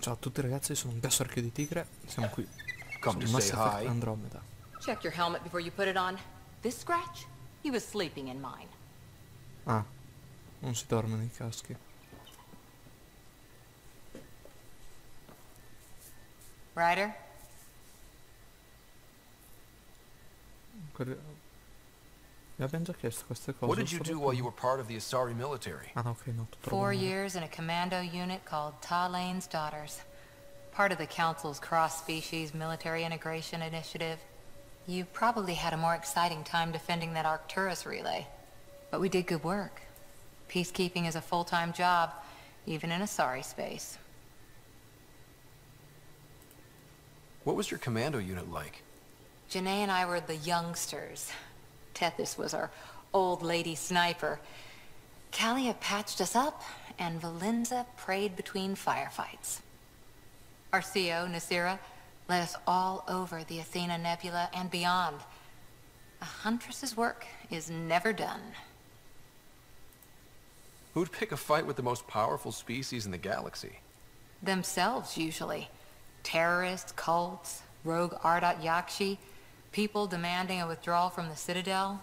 Ciao a tutti ragazzi, sono un grasso archio di tigre. Siamo qui Come su to say Mass Effect hi. Andromeda. Check your helmet before you put it on. This scratch? He was sleeping in mine. Ah, non si dorme nei caschi. Ryder? Vi abbiamo già chiesto queste cose. What did you do while you were part of the Asari military? Ah, ok, no, tutto 4 years in a commando unit called Talane's Daughters. Part of the Council's cross-species military integration initiative. You probably had a more exciting time defending that Arcturus relay. But we did good work. Peacekeeping is a full-time job, even in Asari space. What was your commando unit like? Janae and I were the youngsters. Tethys was our old lady sniper. Kalia patched us up, and Valenza prayed between firefights. Our CO, Nasira, led us all over the Athena Nebula and beyond. A huntress's work is never done. Who'd pick a fight with the most powerful species in the galaxy? Themselves, usually. Terrorists, cults, rogue Ardat Yakshi, people demanding a withdrawal from the Citadel.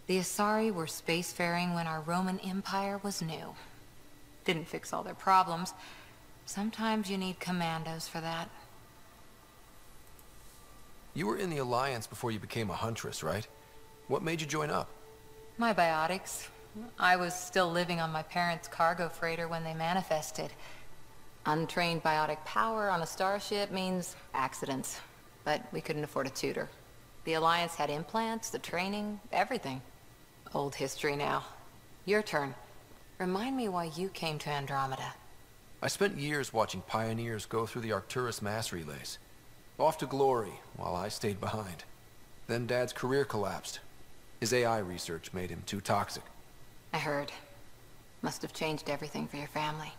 The Asari were spacefaring when our Roman Empire was new. Didn't fix all their problems. Sometimes you need commandos for that. You were in the Alliance before you became a huntress, right? What made you join up? My biotics. I was still living on my parents' cargo freighter when they manifested. Untrained biotic power on a starship means accidents. But we couldn't afford a tutor. The Alliance had implants, the training, everything. Old history now. Your turn. Remind me why you came to Andromeda. I spent years watching pioneers go through the Arcturus mass relays. Off to glory, while I stayed behind. Then Dad's career collapsed. His AI research made him too toxic. I heard. Must have changed everything for your family.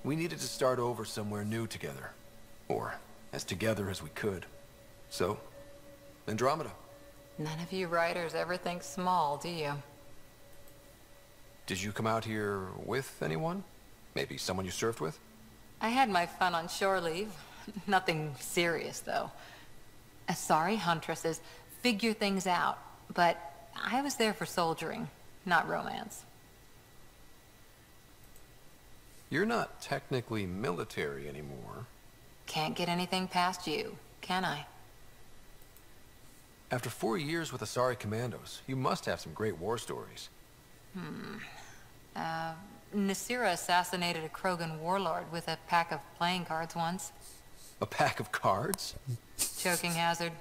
We needed to start over somewhere new together. Or as together as we could. So, Andromeda. None of you writers ever think small, do you? Did you come out here with anyone? Maybe someone you served with? I had my fun on shore leave. Nothing serious, though. Asari huntresses figure things out, but I was there for soldiering, not romance. You're not technically military anymore. Can't get anything past you, can I? After 4 years with Asari Commandos, you must have some great war stories. Nasira assassinated a Krogan warlord with a pack of playing cards once. A pack of cards? Choking hazard,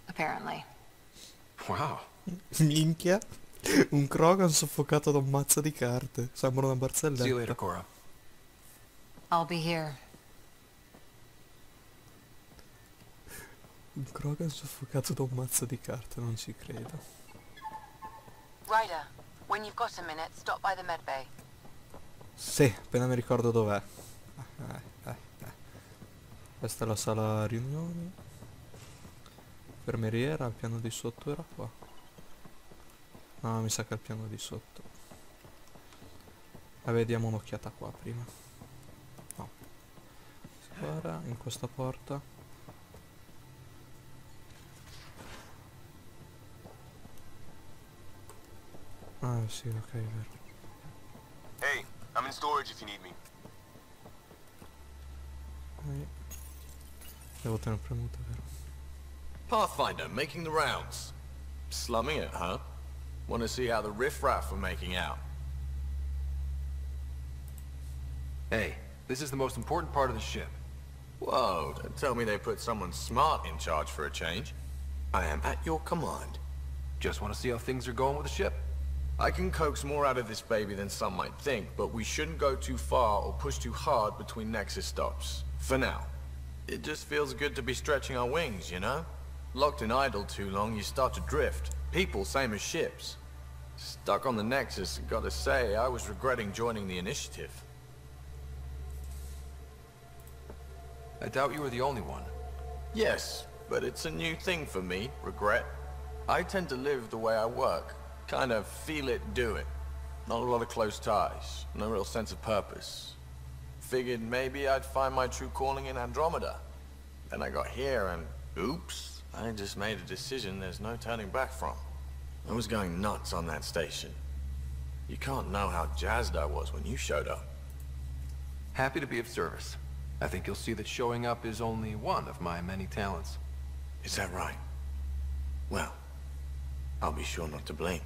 apparently. Wow. Minchia. Un Krogan soffocato da un mazzo di carte. Sembra una barzelletta. See you later, Cora. I'll be here. Un Krogan soffocato da un mazzo di carte, non ci credo. Ryder, when you've got a minute, stop by the medbay. Sì, appena mi ricordo dov'è. Questa è la sala riunioni. Infermeriera, il piano di sotto era qua. No, mi sa che è il piano di sotto. Vediamo un'occhiata qua prima. No. Spara in questa porta. Ah sì, ok, è vero. Hey, I'm in storage if you need me. Devo tenere premuto, vero? Pathfinder, making the rounds. Slumming it, huh? Want to see how the riffraff are making out? Hey, this is the most important part of the ship. Whoa, don't tell me they put someone smart in charge for a change. I am at your command. Just want to see how things are going with the ship. I can coax more out of this baby than some might think, but we shouldn't go too far or push too hard between Nexus stops. For now. It just feels good to be stretching our wings, you know? Locked in idle too long, you start to drift. People, same as ships. Stuck on the Nexus, gotta say, I was regretting joining the initiative. I doubt you were the only one. Yes, but it's a new thing for me, regret. I tend to live the way I work. Kind of feel it, do it. Not a lot of close ties. No real sense of purpose. Figured maybe I'd find my true calling in Andromeda. Then I got here and, oops, I just made a decision there's no turning back from. I was going nuts on that station. You can't know how jazzed I was when you showed up. Happy to be of service. I think you'll see that showing up is only one of my many talents. Is that right? Well, I'll be sure not to blink.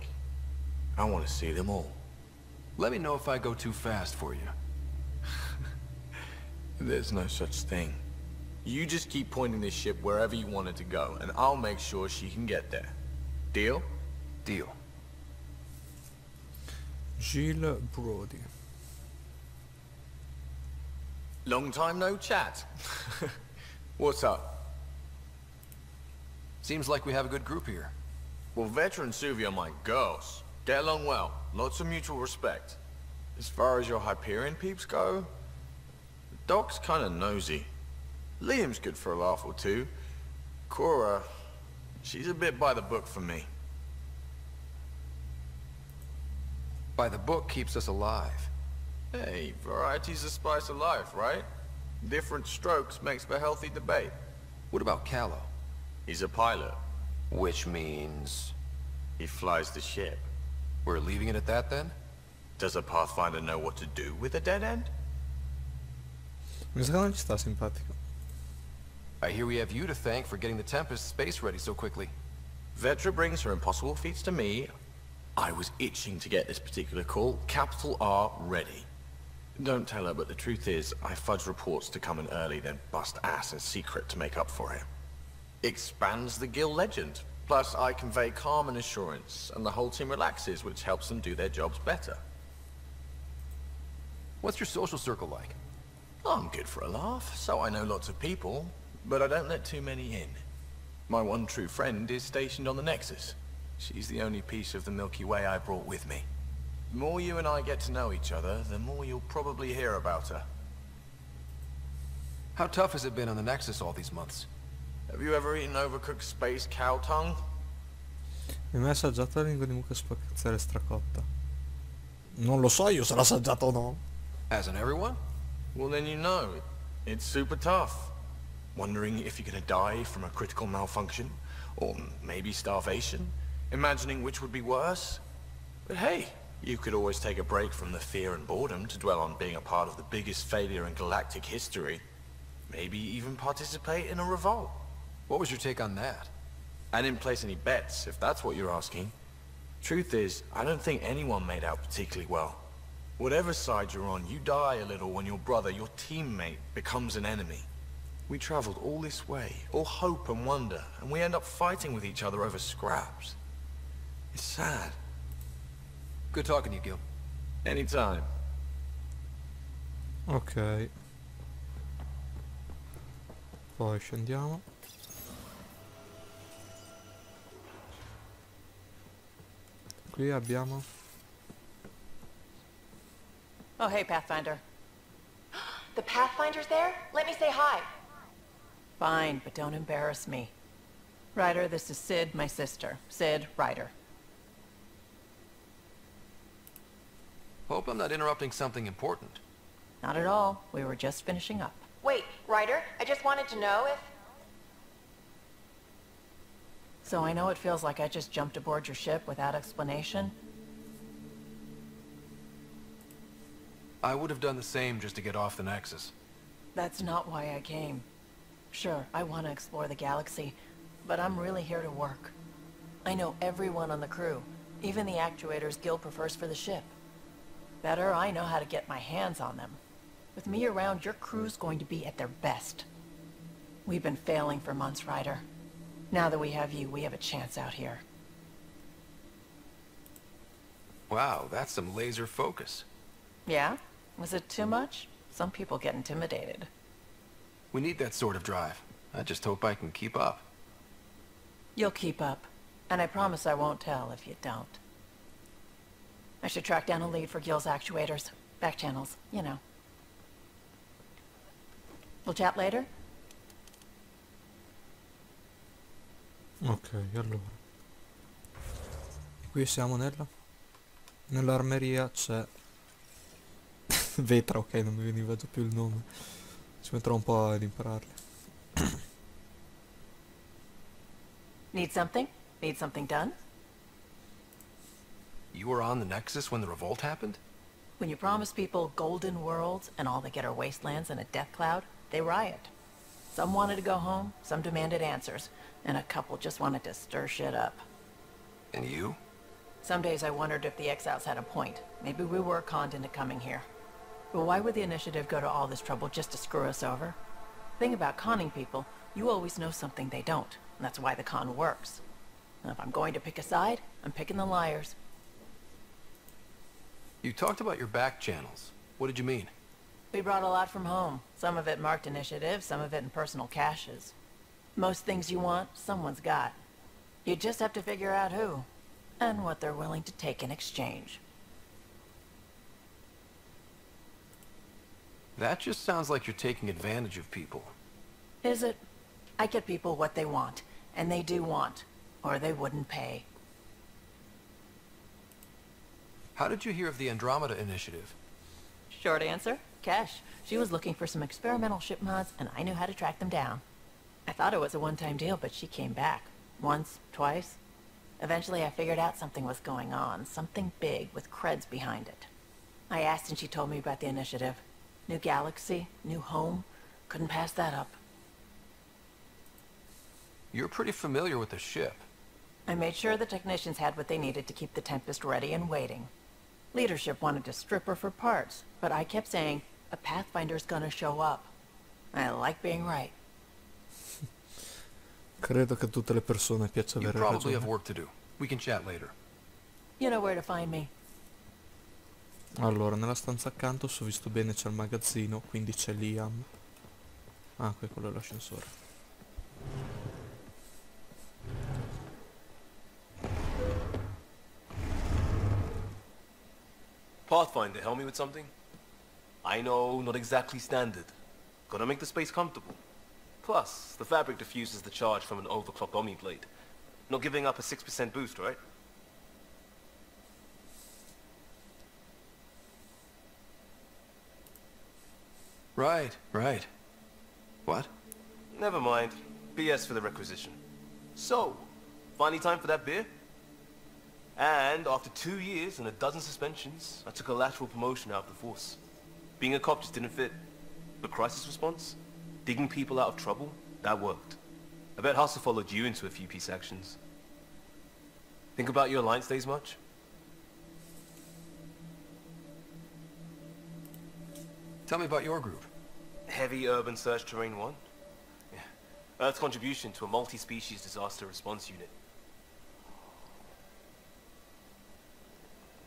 I want to see them all. Let me know if I go too fast for you. There's no such thing. You just keep pointing this ship wherever you want it to go, and I'll make sure she can get there. Deal? Deal. Jill Brody. Long time no chat. What's up? Seems like we have a good group here. Well, Vetra and Suvi are my girls. Get along well. Lots of mutual respect. As far as your Hyperion peeps go, Doc's kinda nosy. Liam's good for a laugh or two. Cora, she's a bit by the book for me. By the book keeps us alive. Hey, variety's the spice of life, right? Different strokes makes for healthy debate. What about Callow? He's a pilot. Which means... He flies the ship. we're leaving it at that then? Does a Pathfinder know what to do with a dead end? Mi sa che non ci sta simpatico. I hear we have you to thank for getting the Tempest space ready so quickly. Vetra brings her impossible feats to me. I was itching to get this particular call. Capital R ready. Don't tell her, but the truth is, I fudge reports to come in early, then bust ass in secret to make up for it. Expands the guild legend. Plus, I convey calm and assurance, and the whole team relaxes, which helps them do their jobs better. What's your social circle like? I'm good for a laugh, so I know lots of people, but I don't let too many in. My one true friend is stationed on the Nexus. She's the only piece of the Milky Way I brought with me. The more you and I get to know each other, the more you'll probably hear about her. How tough has it been on the Nexus all these months? Have you ever eaten overcooked space cow tongue? Mi hai mai assaggiato la lingua di mucca spaziale stracotta? Non lo so io se l'ho assaggiato o no. Hasn't everyone? Well, then you know. It's super tough. Wondering if you're gonna die from a critical malfunction, or maybe starvation. Imagining which would be worse. But hey, you could always take a break from the fear and boredom to dwell on being a part of the biggest failure in galactic history. Maybe even participate in a revolt. What was your take on that? I didn't place any bets, if that's what you're asking. Truth is, I don't think anyone made out particularly well. Whatever side you're on, you die a little when your brother, your teammate, becomes an enemy. We traveled all this way, all hope and wonder, and we end up fighting with each other over scraps. It's sad. Good talking to you, Gil. Anytime. Ok. Poi scendiamo. Qui abbiamo... Oh, hey, Pathfinder. The Pathfinder's there? Let me say hi. Fine, but don't embarrass me. Ryder, this is Sid, my sister. Sid, Ryder. Hope I'm not interrupting something important. Not at all. We were just finishing up. Wait, Ryder, I just wanted to know if... So I know it feels like I just jumped aboard your ship without explanation. I would have done the same just to get off the Nexus. That's not why I came. Sure, I want to explore the galaxy, but I'm really here to work. I know everyone on the crew, even the actuators Gil prefers for the ship. Better, I know how to get my hands on them. With me around, your crew's going to be at their best. We've been failing for months, Ryder. Now that we have you, we have a chance out here. Wow, that's some laser focus. Yeah? Was it too much? Some people get intimidated. We need that sort of drive. I just hope I can keep up. You'll keep up. And I promise I won't tell if you don't. I should track down a lead for Gil's actuators. Back channels, you know. We'll chat later? Ok, allora. Qui siamo nella... Nell'armeria c'è... Vetra, ok, non mi veniva già più il nome. Ci metterò un po' ad impararli. Need something? Need something done? You were on the Nexus when the revolt happened? When you promise people golden worlds and all they get are wastelands and a death cloud, they riot. Some wanted to go home, some demanded answers, and a couple just wanted to stir shit up. And you? Some days I wondered if the exiles had a point. Maybe we were conned into coming here. But why would the Initiative go to all this trouble just to screw us over? Thing about conning people, you always know something they don't, and that's why the con works. And if I'm going to pick a side, I'm picking the liars. You talked about your back channels. What did you mean? We brought a lot from home. Some of it marked Initiative, some of it in personal caches. Most things you want, someone's got. You just have to figure out who, and what they're willing to take in exchange. That just sounds like you're taking advantage of people. Is it? I get people what they want, and they do want, or they wouldn't pay. How did you hear of the Andromeda Initiative? Short answer, Kesh. She was looking for some experimental ship mods, and I knew how to track them down. I thought it was a one-time deal, but she came back. Once, twice. Eventually I figured out something was going on, something big with creds behind it. I asked and she told me about the Initiative. New galaxy, new home. Couldn't pass that up. You're pretty familiar with the ship. I made sure the technicians had what they needed to keep the Tempest ready and waiting. Leadership wanted to strip her for parts, but I kept saying, a Pathfinder's gonna show up. I like being right. Credo che a tutte le persone piace You avere probably have ragione. work to do. We can chat later. You know where to find me. Allora, nella stanza accanto, se ho visto bene, c'è il magazzino, quindi c'è Liam. Ah, qui quello è l'ascensore. Pathfinder, help me with something? I know, not exactly standard. Gotta make the space comfortable. Plus, the fabric diffuses the charge from an overclocked Omni blade. Not giving up a 6% boost, right? Right. What? Never mind. BS for the requisition. So, finally time for that beer? And after 2 years and a dozen suspensions, I took a lateral promotion out of the force. Being a cop just didn't fit. But crisis response? Digging people out of trouble? That worked. I bet Hustle followed you into a few peace actions. Think about your Alliance days much? Tell me about your group. Heavy Urban Search Terrain 1? Yeah. Earth's contribution to a multi-species disaster response unit.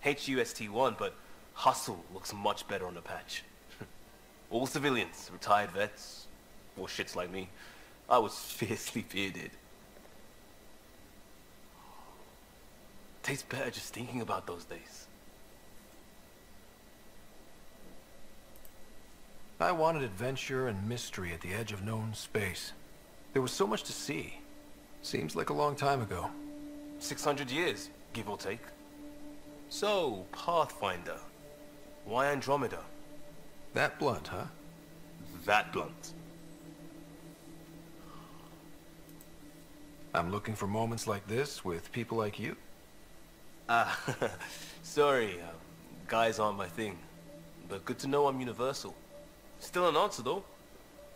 HUST-1, but Hustle looks much better on the patch. All civilians, retired vets, or shits like me. I was fiercely bearded. Tastes better just thinking about those days. I wanted adventure and mystery at the edge of known space. There was so much to see. Seems like a long time ago. 600 years, give or take. So, Pathfinder. Why Andromeda? That blunt, huh? That blunt. I'm looking for moments like this with people like you. Ah, sorry, guys aren't my thing. But good to know I'm universal. Still an answer, though.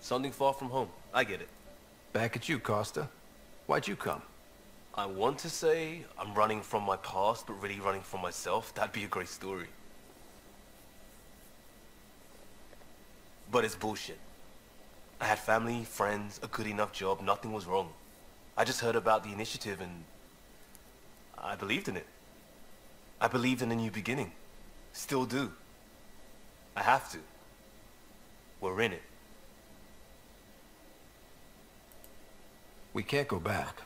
Something far from home. I get it. Back at you, Costa. Why'd you come? I want to say I'm running from my past, but really running from myself. That'd be a great story. But it's bullshit. I had family, friends, a good enough job, nothing was wrong. I just heard about the initiative and I believed in it. I believed in a new beginning. Still do. I have to. We're in it. We can't go back.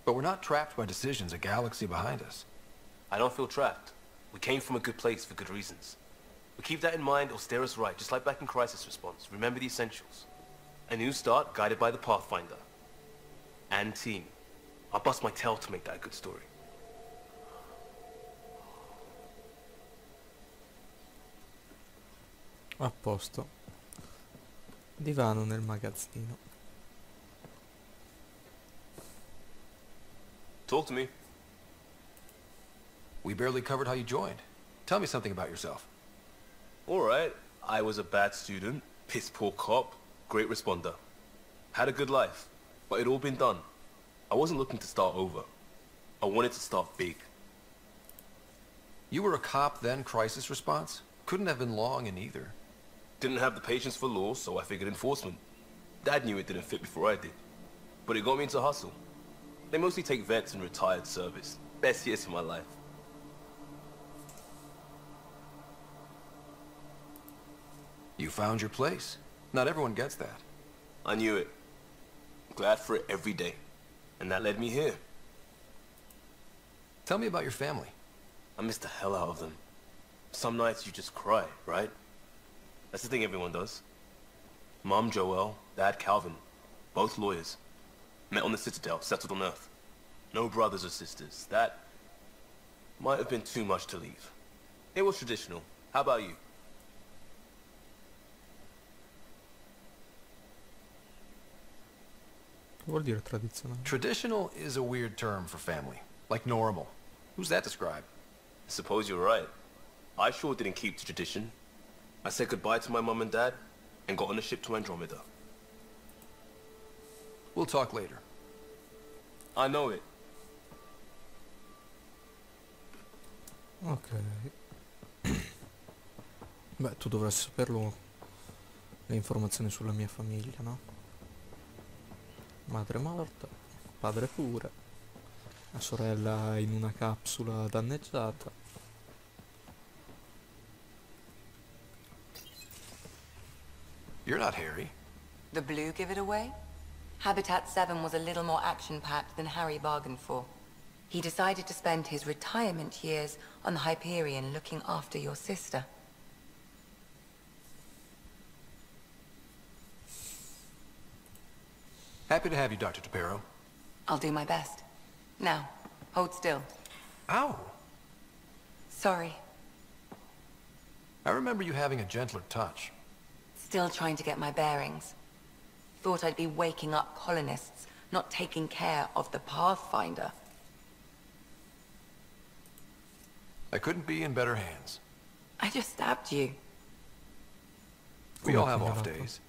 But we're not trapped by decisions a galaxy behind us. I don't feel trapped. We came from a good place for good reasons. We keep that in mind, it'll steer us right, just like back in Crisis Response. Remember the essentials. A new start guided by the Pathfinder. And team. I'll bust my tail to make that a good story. A posto. Divano nel magazzino. Talk to me. We barely covered how you joined. Tell me something about yourself. Alright, I was a bad student, piss poor cop, great responder. Had a good life, but it'd all been done. I wasn't looking to start over. I wanted to start big. You were a cop, then crisis response? Couldn't have been long in either. Didn't have the patience for law, so I figured enforcement. Dad knew it didn't fit before I did. But it got me into hustle. They mostly take vets and retired service. Best years of my life. You found your place. Not everyone gets that. I knew it. Glad for it every day. And that led me here. Tell me about your family. I miss the hell out of them. Some nights you just cry, right? That's the thing everyone does. Mom Joelle, Dad Calvin. Both lawyers. Met on the Citadel, settled on Earth. No brothers or sisters. That might have been too much to leave. It was traditional. How about you? Che vuol dire tradizionale? Traditional is a weird term for family. Like normal. Who's that describe? I suppose you're right. I sure didn't keep to tradition. I said goodbye to my mum and dad and got on a ship to Andromeda. We'll talk later. I know it. Ok. Beh, tu dovresti saperlo, le informazioni sulla mia famiglia, no? Madre morta, padre pure, la sorella in una capsula danneggiata. You're not Harry. The blue give it away? Habitat 7 was a little more action-packed than Harry bargained for. He decided to spend his retirement years on the Hyperion looking after your sister. Happy to have you, Dr. Tapero. I'll do my best. Now, hold still. Ow! Sorry. I remember you having a gentler touch. Still trying to get my bearings. Thought I'd be waking up colonists, not taking care of the Pathfinder. I couldn't be in better hands. I just stabbed you. We all have off days.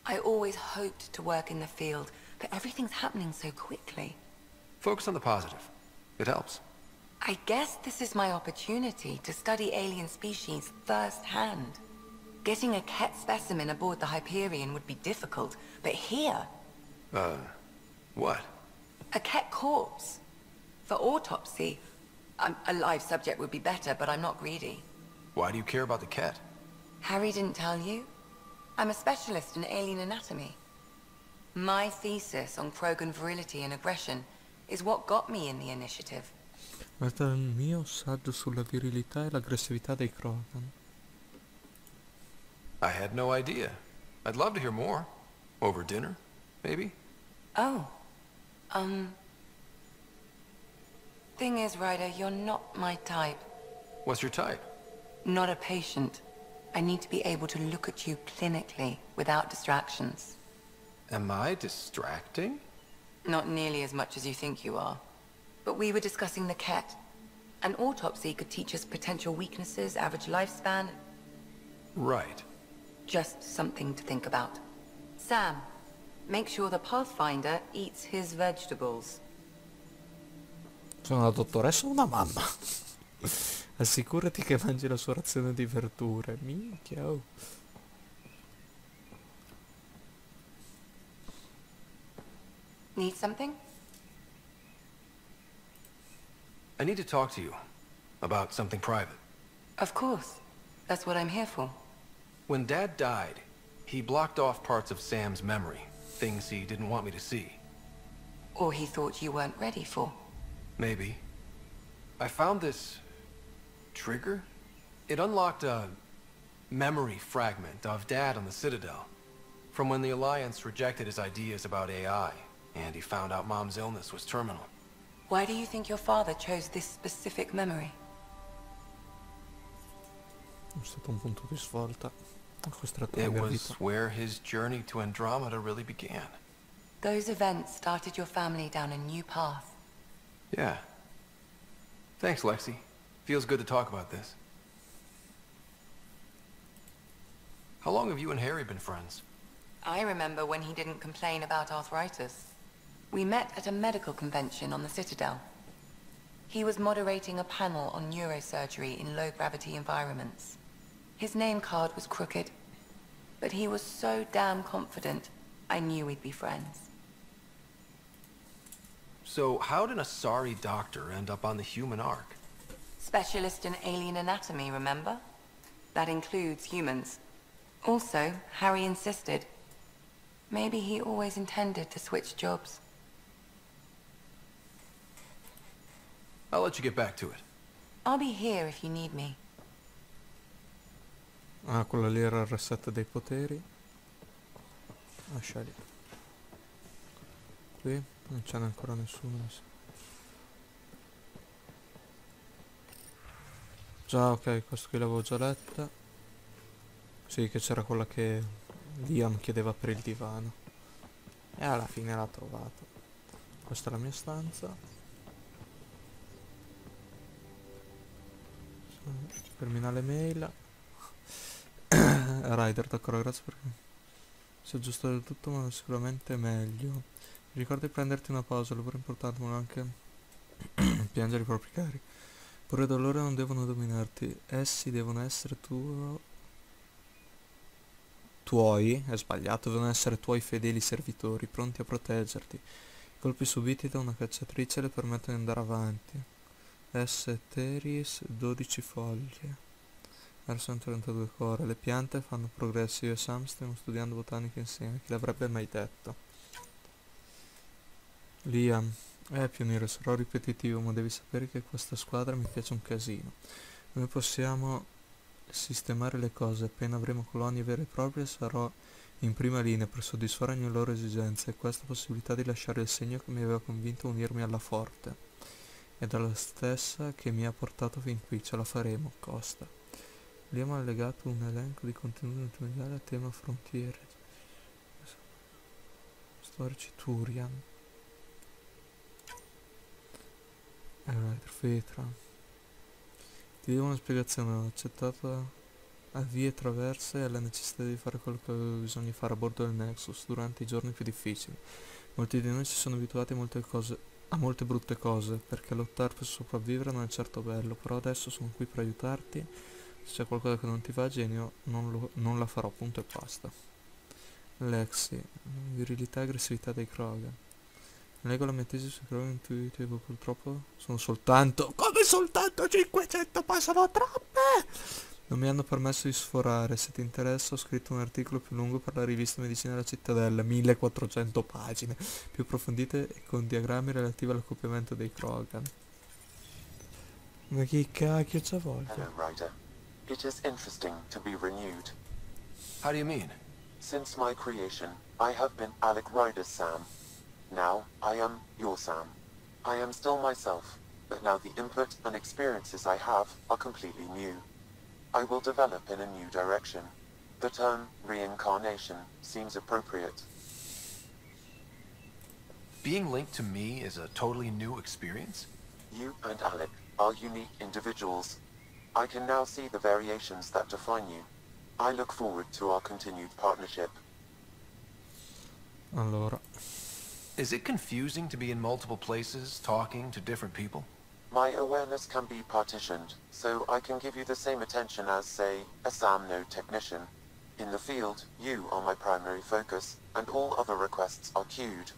I always hoped to work in the field, but everything's happening so quickly. Focus on the positive. It helps. I guess this is my opportunity to study alien species firsthand. Getting a Ket specimen aboard the Hyperion would be difficult, but here... What? A Ket corpse. For autopsy. A live subject would be better, but I'm not greedy. Why do you care about the Ket? Harry didn't tell you? I'm a specialist in alien anatomy. My thesis on Krogan virility and aggression is what got me in the initiative. Guarda il mio saggio sulla virilità e l'aggressività dei Krogan. I had no idea. I'd love to hear more. Over dinner, maybe? Oh. Thing is, Ryder, you're not my type. What's your type? Not a patient. I need to be able to look at you clinically, without distractions. Am I distracting? Not nearly as much as you think you are. But we were discussing the Ket. An autopsy could teach us potential weaknesses, average lifespan. Right. Just something to think about. Sam, make sure the Pathfinder eats his vegetables. Sono una dottoressa o una mamma? Assicurati che mangi la sua razione di verdure. Minchia, oh. Need something? I need to talk to you about something private. Of course. That's what I'm here for. When Dad died, he blocked off parts of Sam's memory, things he didn't want me to see. Or he thought you weren't ready for. Maybe. I found this trigger. It unlocked a memory fragment of Dad on the Citadel, from when the Alliance rejected his ideas about AI, and he found out Mom's illness was terminal. Why do you think your father chose this specific memory? È stato un punto di svolta. costretto a It cambiare was vita. where his journey to Andromeda really began. Those events started your family down a new path. Yeah. Thanks, Lexi. Feels good to talk about this. How long have you and Harry been friends? I remember when he didn't complain about arthritis. We met at a medical convention on the Citadel. He was moderating a panel on neurosurgery in low-gravity environments. His name card was crooked, but he was so damn confident, I knew we'd be friends. So how did a sorry doctor end up on the human Ark? Specialist in alien anatomy, remember? That includes humans. Also, Harry insisted. Maybe he always intended to switch jobs. I'll let you get back to it. I'll be here if you need me. Ah, quella lì era il reset dei poteri. Scegli. Qui non ce n'è ancora nessuno. Mi sa. Già, ok, questo qui l'avevo già letta. Sì, che c'era quella che Liam chiedeva per il divano. E alla fine l'ha trovato. Questa è la mia stanza. Terminale mail. Ryder, d'accordo, grazie perché si è aggiustato del tutto, ma sicuramente meglio. Ricorda di prenderti una pausa, lavoro importante, ma anche piangere i propri cari. Pure dolore non devono dominarti, essi devono essere tuoi, è sbagliato, devono essere tuoi fedeli servitori, pronti a proteggerti. I colpi subiti da una cacciatrice le permettono di andare avanti. S. Teris, 12 foglie. Erson 32 core. Le piante fanno progressi. Io e Sam stiamo studiando botanica insieme. Chi l'avrebbe mai detto? Liam, pioniere, sarò ripetitivo, ma devi sapere che questa squadra mi piace un casino. Noi possiamo sistemare le cose. Appena avremo colonie vere e proprie sarò in prima linea per soddisfare ogni loro esigenza, e questa possibilità di lasciare il segno che mi aveva convinto a unirmi alla Forte. Ed è la stessa che mi ha portato fin qui. Ce la faremo, Costa. Liam ha legato un elenco di contenuti multimediali a tema frontiere storici Turian. Fetra. Ti do una spiegazione. Ho accettato a vie traverse e alla necessità di fare quello che avevo bisogno di fare a bordo del Nexus durante i giorni più difficili. Molti di noi si sono abituati a molte brutte cose, perché lottare per sopravvivere non è certo bello, però adesso sono qui per aiutarti. Se c'è qualcosa che non ti va, genio, non la farò, punto e basta. Lexi, virilità e aggressività dei Krogan. Leggo la mia tesi su Krogan intuitivo, purtroppo sono soltanto... Come soltanto 500? Passano troppe! Non mi hanno permesso di sforare. Se ti interessa, ho scritto un articolo più lungo per la rivista Medicina della Cittadella, 1400 pagine, più approfondite e con diagrammi relativi all'accoppiamento dei Krogan. Ma chi cacchio c'ha voglia? Hello, Ryder. It is interesting to be renewed. How do you mean? Since my creation, I have been Alec Ryder's Sam. Now, I am your Sam. I am still myself, but now the input and experiences I have are completely new. I will develop in a new direction. The term reincarnation seems appropriate. Being linked to me is a totally new experience? You and Alec are unique individuals. I can now see the variations that define you. I look forward to our continued partnership. Allora, Is it confusing to be in multiple places, talking to different people? My awareness can be partitioned, so I can give you the same attention as, say, a SAM node technician. In the field, you are my primary focus, and all other requests are queued.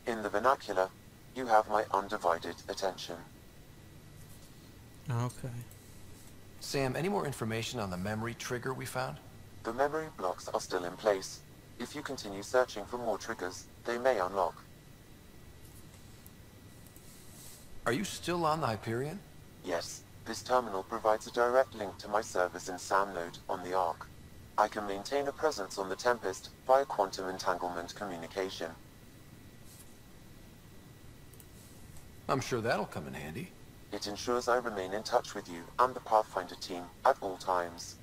In the vernacular, you have my undivided attention. ok. Sam, any more information on the memory trigger we found? The memory blocks are still in place. If you continue searching for more triggers, they may unlock. Are you still on the Hyperion? Yes, this terminal provides a direct link to my servers in SAM node on the Ark. I can maintain a presence on the Tempest via quantum entanglement communication. I'm sure that'll come in handy. It ensures I remain in touch with you and the Pathfinder team at all times.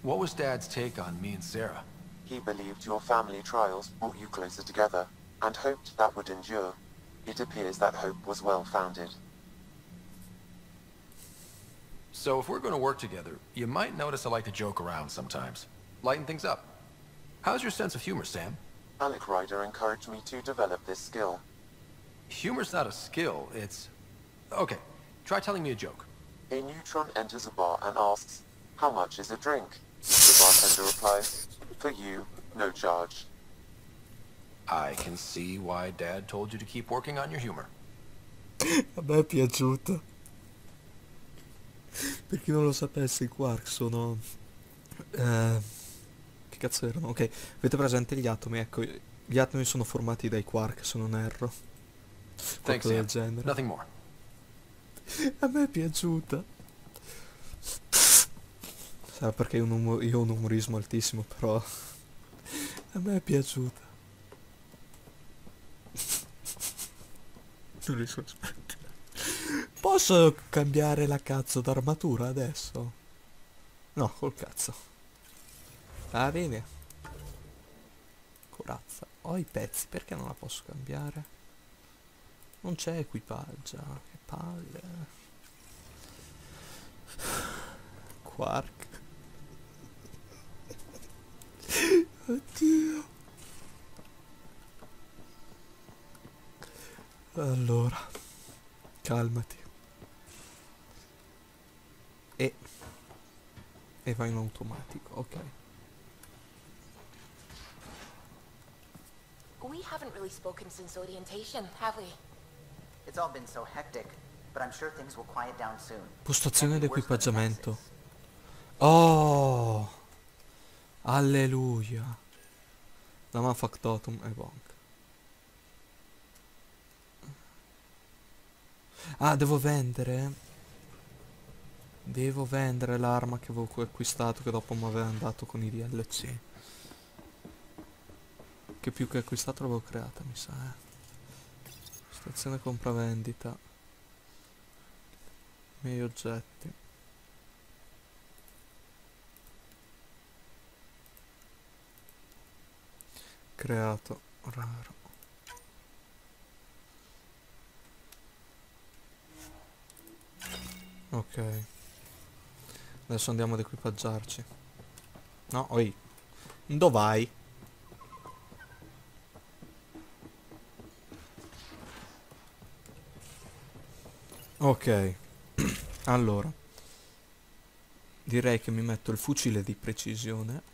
What was Dad's take on me and Sarah? He believed your family trials brought you closer together, and hoped that would endure. It appears that hope was well-founded. So if we're going to work together, you might notice I like to joke around sometimes. Lighten things up. How's your sense of humor, Sam? Alec Ryder encouraged me to develop this skill. Humor's not a skill, it's... Okay, try telling me a joke. A neutron enters a bar and asks, "How much is a drink?" The bartender replies, "For you, no charge." I can see why Dad told you to keep working on your humor. A me è piaciuto. Per chi non lo sapesse, i quark sono... che cazzo erano? Ok, avete presente gli atomi? Ecco, gli atomi sono formati dai quark, se non erro. Thanks, Qualcosa del Sam. genere. Nothing more. A me è piaciuta. Sarà perché io ho un umorismo altissimo, però... A me è piaciuta. Non riesco a aspettare. Posso cambiare la cazzo d'armatura adesso? No, col cazzo. Va bene. Corazza. Ho i pezzi, perché non la posso cambiare? Non c'è equipaggia. Che palle. Quark. Oddio. Allora, calmati. E va in automatico, ok. We haven't really spoken since orientation, have we? It's all been so hectic, but I'm sure things will quiet down soon. Postazione Can't be worse than the d'equipaggiamento. Nexus. Oh! Alleluia. Dama factotum e bonk. Ah, devo vendere? Devo vendere l'arma che avevo acquistato, che dopo mi aveva dato con i DLC. Che più che acquistato l'avevo creata, mi sa, Stazione compravendita. Miei oggetti. Creato. Raro. Ok. Adesso andiamo ad equipaggiarci. No, oi. Dove vai? Ok. Allora. Direi che mi metto il fucile di precisione.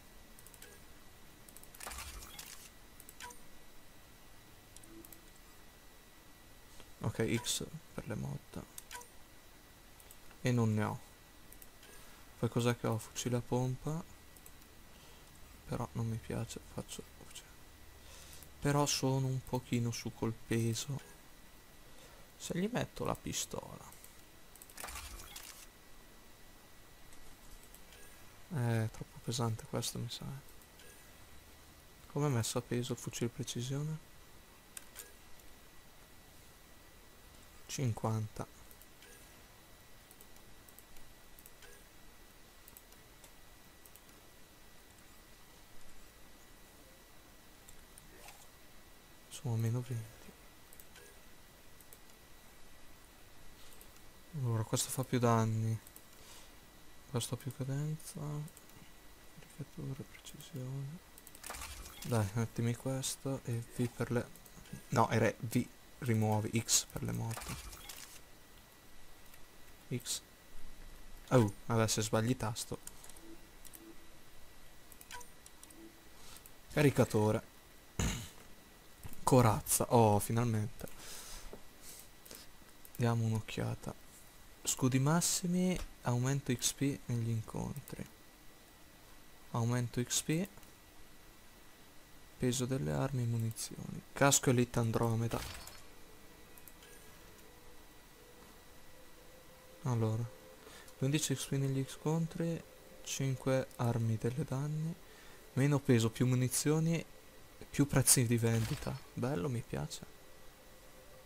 Ok, X per le mod. E non ne ho. Poi cos'è che ho? Fucile a pompa. Però non mi piace, faccio fucile. Però sono un pochino su col peso. Se gli metto la pistola. È troppo pesante questo, mi sa. Come è messo a peso il fucile precisione? 50. Sono meno 20. Allora, questo fa più danni. Questo ha più cadenza. Caricatura, precisione. Dai, mettimi questo e V per le... No, era V, rimuovi, X per le moto. X. Oh, adesso sbagli tasto. Caricatore. Corazza. Oh, finalmente. Diamo un'occhiata. Scudi massimi. Aumento XP negli incontri. Aumento XP. Peso delle armi e munizioni. Casco Elite Andromeda. Allora. 15 XP negli scontri. 5 armi delle danni. Meno peso, più munizioni. Più prezzi di vendita. Bello, mi piace.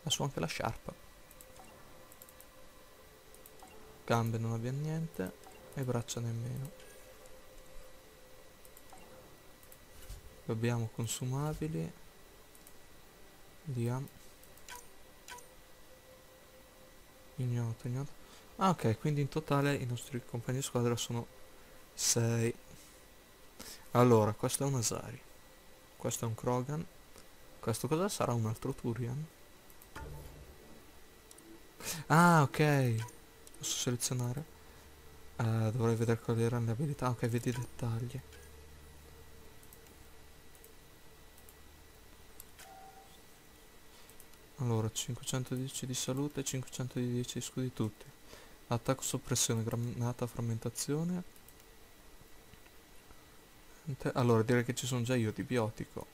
Ma su anche la sciarpa. Gambe non abbiamo niente. E braccia nemmeno. Abbiamo consumabili. Via. Ignoto, ignoto. Ah, ok, quindi in totale i nostri compagni di squadra sono 6. Allora, questo è un Asari. Questo è un Krogan. Questo cosa sarà? Un altro Turian? Ah, ok. Posso selezionare? Dovrei vedere quali erano le abilità. Ok, vedi i dettagli. Allora, 510 di salute, 510 di scudi tutti. Attacco, soppressione, granata, frammentazione. Allora, direi che ci sono già io di biotico.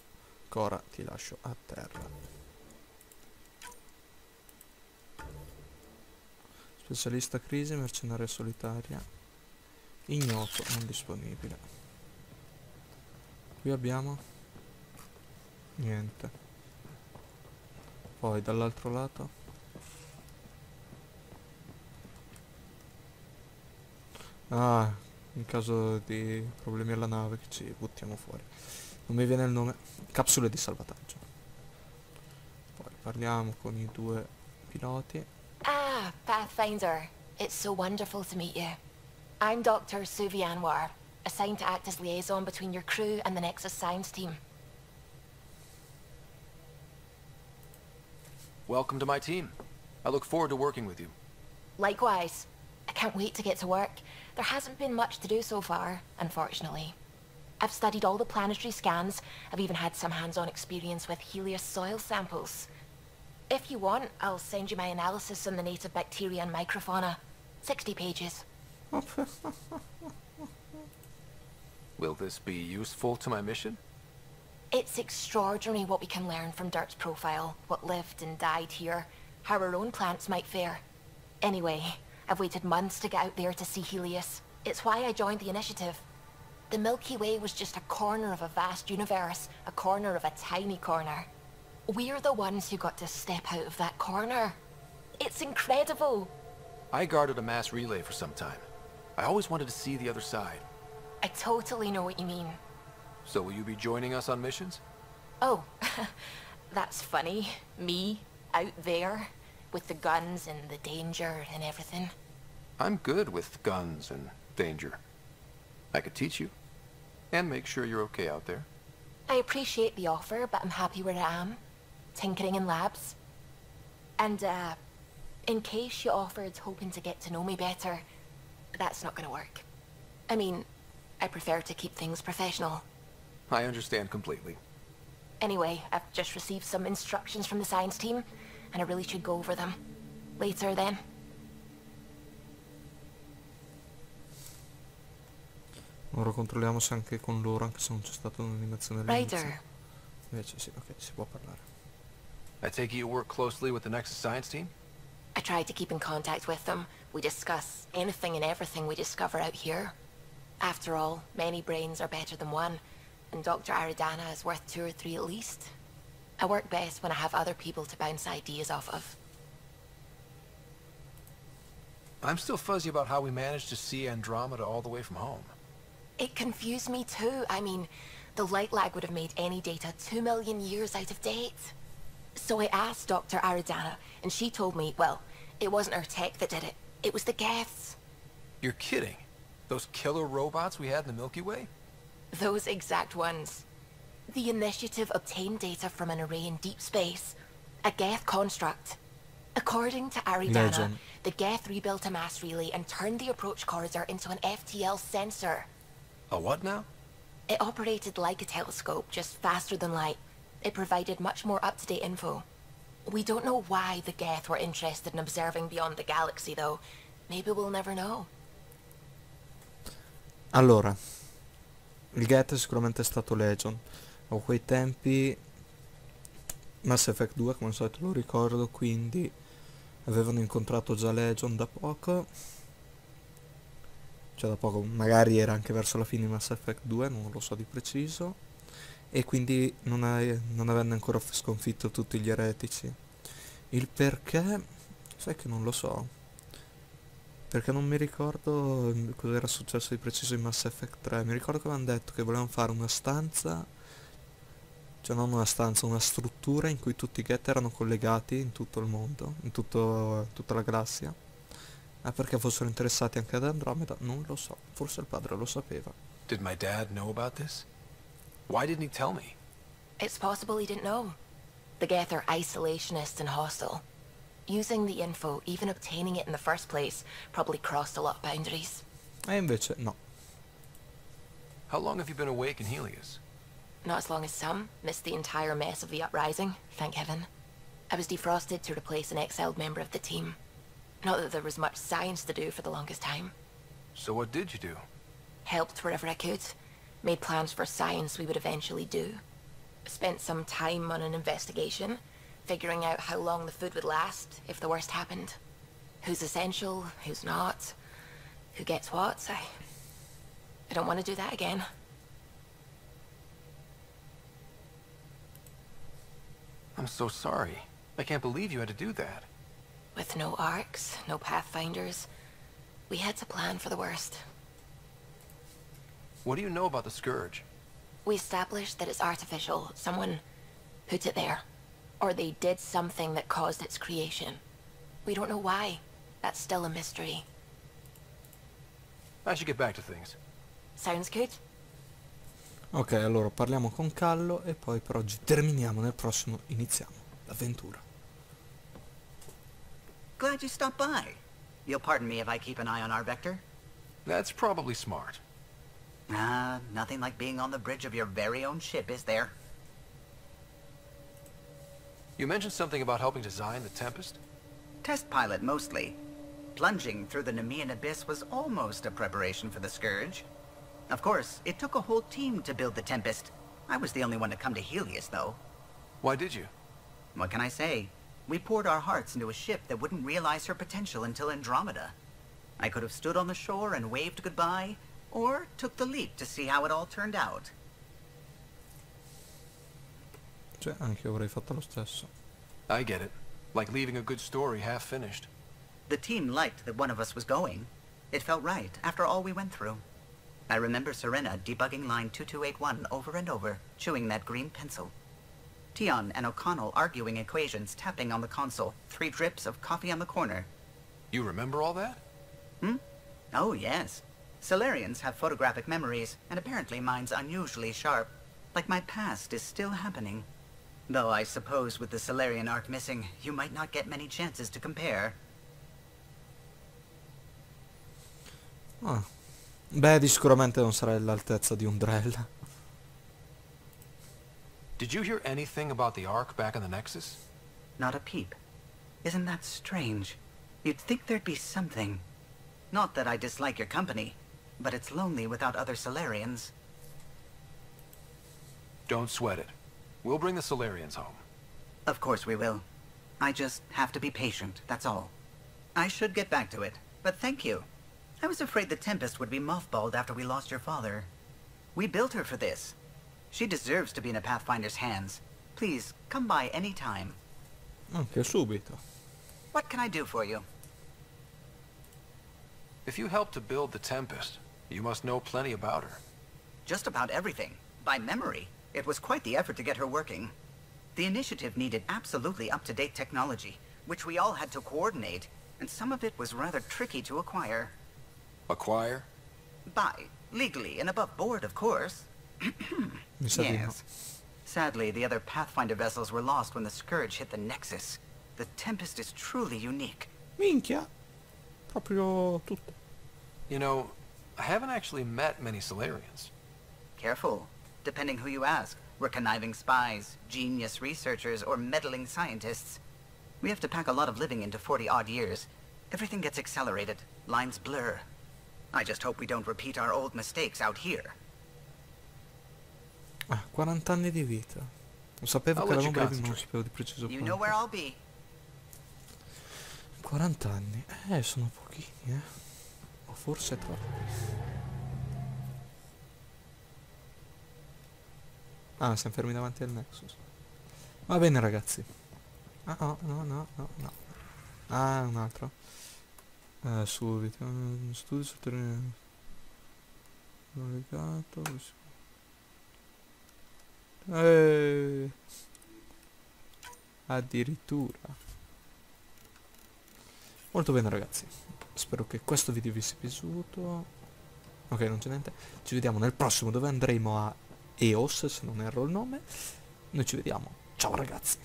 Cora, ti lascio a terra. Specialista crisi, mercenaria solitaria. Ignoto, non disponibile. Qui abbiamo niente. Poi dall'altro lato ah, in caso di problemi alla nave che ci buttiamo fuori. Non mi viene il nome. Capsule di salvataggio. Poi parliamo con i due piloti. Ah, Pathfinder. It's so wonderful to meet you. I'm Dr. Suvi Anwar, assigned to act as liaison between your crew and the Nexus Science team. Welcome to my team. I look forward to working with you. Likewise. I can't wait to get to work. There hasn't been much to do so far, unfortunately. I've studied all the planetary scans. I've even had some hands-on experience with Helios soil samples. If you want, I'll send you my analysis on the native bacteria and microfauna. 60 pages. Will this be useful to my mission? It's extraordinary what we can learn from Dirt's profile, what lived and died here, how our own plants might fare. Anyway, I've waited months to get out there to see Helios. It's why I joined the initiative. The Milky Way was just a corner of a vast universe, a corner of a tiny corner. We're the ones who got to step out of that corner. It's incredible. I guarded a mass relay for some time. I always wanted to see the other side. I totally know what you mean. So will you be joining us on missions? Oh, that's funny. Me, out there, with the guns and the danger and everything. I'm good with guns and danger. I could teach you. And make sure you're okay out there. I appreciate the offer, but I'm happy where I am. Tinkering in labs. And, in case you offered hoping to get to know me better, that's not gonna work. I mean, I prefer to keep things professional. I understand completely. Anyway, I've just received some instructions from the science team, and I really should go over them. Later, then. Ora controlliamo se anche con loro, anche se non c'è stata un'animazione all'inizio. Ryder. Invece sì, ok, si può parlare. I take it you work closely with the Nexus Science team? I try to keep in contact with them. We discuss anything and everything we discover out here. After all, many brains are better than one, and Dr. Aridana is worth 2 or 3 at least. I work best when I have other people to bounce ideas off of. I'm still fuzzy about how we managed to see Andromeda all the way from home. It confused me too. I mean, the light lag would have made any data 2 million years out of date. So I asked Dr. Aridana, and she told me, well, it wasn't our tech that did it. It was the Geths. You're kidding. Those killer robots we had in the Milky Way? Those exact ones. The initiative obtained data from an array in deep space. A Geth construct. According to Aridana, Legend. the Geth rebuilt a mass relay and turned the approach corridor into an FTL sensor. A what now? It operated like a telescope, just faster than light. It provided much more up-to-date info. We don't know why the Geth were interested in observing beyond the galaxy, though. Maybe we'll never know. Allora, il Geth sicuramente è stato Legion. A quei tempi Mass Effect 2, come al solito lo ricordo, quindi avevano incontrato già Legion da poco. Cioè da poco, magari era anche verso la fine di Mass Effect 2, non lo so di preciso. E quindi non avendo ancora sconfitto tutti gli eretici. Il perché, sai che non lo so. Perché non mi ricordo cosa era successo di preciso in Mass Effect 3. Mi ricordo che avevano detto che volevano fare una stanza Cioè non una stanza, una struttura in cui tutti i get erano collegati in tutto il mondo, tutta la galassia. Ah, perché fossero interessati anche ad Andromeda? Non lo so, forse il padre lo sapeva. Did my dad know about this? Why didn't he tell me? It's possible he didn't know. The Geth are isolationist and hostile. Using the info, even obtaining it in the first place, probably crossed a lot of boundaries. E invece no. How long have you been awake in Helios? Not as long as some. Missed the entire mess of the uprising, thank heaven. I was defrosted to replace an exiled member of the team. Not that there was much science to do for the longest time. So what did you do? Helped wherever I could. Made plans for science we would eventually do. Spent some time on an investigation, figuring out how long the food would last if the worst happened. Who's essential, who's not, who gets what. I don't want to do that again. I'm so sorry. I can't believe you had to do that. With no arcs, no pathfinders, we had to plan for the worst. What do you know about the Scourge? We established that it's artificial. Someone put it there. Or they did something that caused its creation. We don't know why. That's still a mystery. I should get back to things. Sounds good? Ok, allora parliamo con Callo e poi per oggi terminiamo, nel prossimo iniziamo l'avventura. Glad you stopped by. You'll pardon me if I keep an eye on our vector? That's probably smart. Nothing like being on the bridge of your very own ship, is there? You mentioned something about helping design the Tempest? Test pilot, mostly. Plunging through the M.E.A abyss was almost a preparation for the Scourge. Of course, it took a whole team to build the Tempest. I was the only one to come to Helios, though. Why did you? What can I say? We poured our hearts into a ship that wouldn't realize her potential until Andromeda. I could have stood on the shore and waved goodbye, or took the leap to see how it all turned out. Cioè, anche io avrei fatto lo stesso. I get it. Like leaving a good story half finished. The team liked that one of us was going. It felt right, after all we went through. I remember Serena debugging line 2281 over and over, chewing that green pencil. Tion and O'Connell arguing equations, tapping on the console, 3 drips of coffee on the corner. You remember all that? Oh, yes. Solarians have photographic memories, and apparently mine's unusually sharp. Like my past is still happening. Though I suppose with the Solarian arc missing, you might not get many chances to compare. Ah. Beh, di sicuramente non sarà all'altezza di un Drell. Did you hear anything about the Ark back in the Nexus? Not a peep. Isn't that strange? You'd think there'd be something. Not that I dislike your company, but it's lonely without other Solarians. Don't sweat it. We'll bring the Solarians home. Of course we will. I just have to be patient, that's all. I should get back to it, but thank you. I was afraid the Tempest would be mothballed after we lost your father. We built her for this. She deserves to be in a Pathfinder's hands. Please, come by any time. Anche subito. What can I do for you? If you helped to build the Tempest, you must know plenty about her. Just about everything. By memory. It was quite the effort to get her working. The initiative needed absolutely up-to-date technology, which we all had to coordinate, and some of it was rather tricky to acquire. Acquire? Buy. Legally and above board, of course. Yes. Sadly, the other Pathfinder vessels were lost when the Scourge hit the Nexus. The Tempest is truly unique. Minchia. Proprio tutto. You know, I haven't actually met many Solarians. Careful. Depending who you ask. We're conniving spies, genius researchers, or meddling scientists. We have to pack a lot of living into 40-odd years. Everything gets accelerated. Lines blur. I just hope we don't repeat our old mistakes out here. Ah, 40 anni di vita. Lo sapevo che erano brevi, ma non sapevo di preciso You know where I'll be. 40 anni. Sono pochini, O forse troppi. Ah, siamo fermi davanti al Nexus. Va bene, ragazzi. Ah, no. Ah, un altro. Subito. Studio sul terreno. Navigato. Addirittura. Molto bene ragazzi, spero che questo video vi sia piaciuto. Ok, non c'è niente. Ci vediamo nel prossimo dove andremo a EOS, se non erro il nome. Noi ci vediamo. Ciao ragazzi.